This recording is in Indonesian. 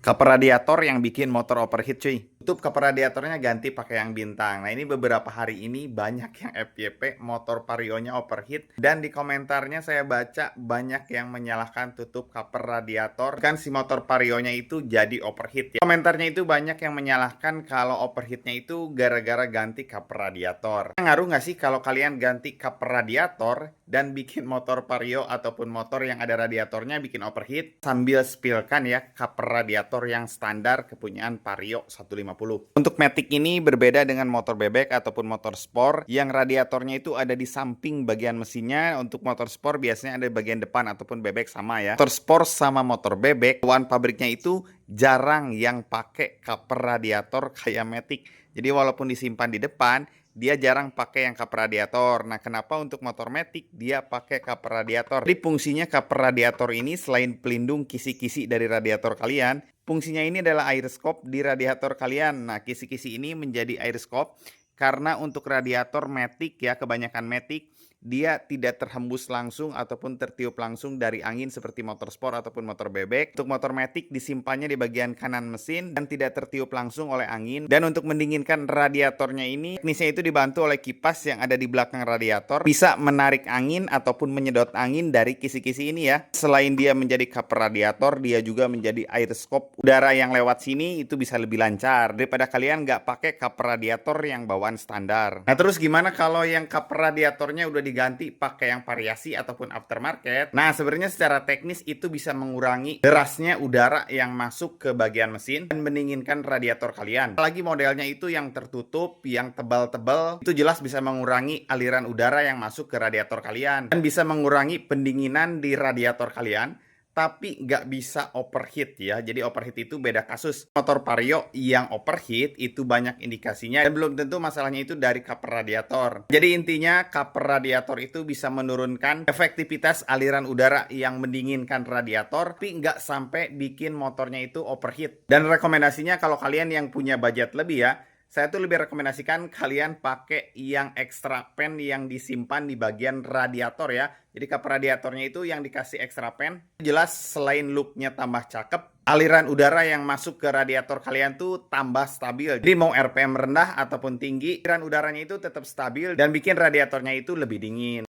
Cover radiator yang bikin motor overheat cuy. Tutup cover radiatornya ganti pakai yang bintang. Nah ini beberapa hari ini banyak yang FYP motor Vario-nya overheat. Dan di komentarnya saya baca banyak yang menyalahkan tutup cover radiator. Kan si motor Vario-nya itu jadi overheat ya. Komentarnya itu banyak yang menyalahkan kalau overheatnya itu gara-gara ganti cover radiator. Ngaruh nggak sih kalau kalian ganti cover radiator dan bikin motor Vario ataupun motor yang ada radiatornya bikin overheat? Sambil spillkan ya cover radiator yang standar kepunyaan Vario 150. Untuk Matic ini berbeda dengan motor bebek ataupun motor sport yang radiatornya itu ada di samping bagian mesinnya. Untuk motor sport biasanya ada di bagian depan ataupun bebek sama ya. Motor sport sama motor bebek bawaan pabriknya itu jarang yang pakai cover radiator kayak Matic. Jadi walaupun disimpan di depan, dia jarang pakai yang cover radiator. Nah, kenapa untuk motor Matic dia pakai cover radiator? Jadi fungsinya cover radiator ini selain pelindung kisi-kisi dari radiator kalian, fungsinya ini adalah air skop di radiator kalian. Nah, kisi-kisi ini menjadi air skop karena untuk radiator Matic ya, kebanyakan Matic dia tidak terhembus langsung ataupun tertiup langsung dari angin seperti motor sport ataupun motor bebek. Untuk motor Matic disimpannya di bagian kanan mesin dan tidak tertiup langsung oleh angin. Dan untuk mendinginkan radiatornya ini, teknisnya itu dibantu oleh kipas yang ada di belakang radiator. Bisa menarik angin ataupun menyedot angin dari kisi-kisi ini ya. Selain dia menjadi cover radiator, dia juga menjadi air skop. Udara yang lewat sini itu bisa lebih lancar daripada kalian nggak pakai cover radiator yang bawaan standar. Nah terus gimana kalau yang cover radiatornya udah diganti pakai yang variasi ataupun aftermarket? Nah sebenarnya secara teknis itu bisa mengurangi derasnya udara yang masuk ke bagian mesin dan mendinginkan radiator kalian. Apalagi modelnya itu yang tertutup, yang tebal-tebal, itu jelas bisa mengurangi aliran udara yang masuk ke radiator kalian dan bisa mengurangi pendinginan di radiator kalian. Tapi nggak bisa overheat ya. Jadi overheat itu beda kasus. Motor Vario yang overheat itu banyak indikasinya dan belum tentu masalahnya itu dari cover radiator. Jadi intinya cover radiator itu bisa menurunkan efektivitas aliran udara yang mendinginkan radiator, tapi nggak sampai bikin motornya itu overheat. Dan rekomendasinya kalau kalian yang punya budget lebih ya, saya tuh lebih rekomendasikan kalian pakai yang extra fan yang disimpan di bagian radiator ya. Jadi cover radiatornya itu yang dikasih extra fan. Jelas selain looknya tambah cakep, aliran udara yang masuk ke radiator kalian tuh tambah stabil. Jadi mau RPM rendah ataupun tinggi, aliran udaranya itu tetap stabil dan bikin radiatornya itu lebih dingin.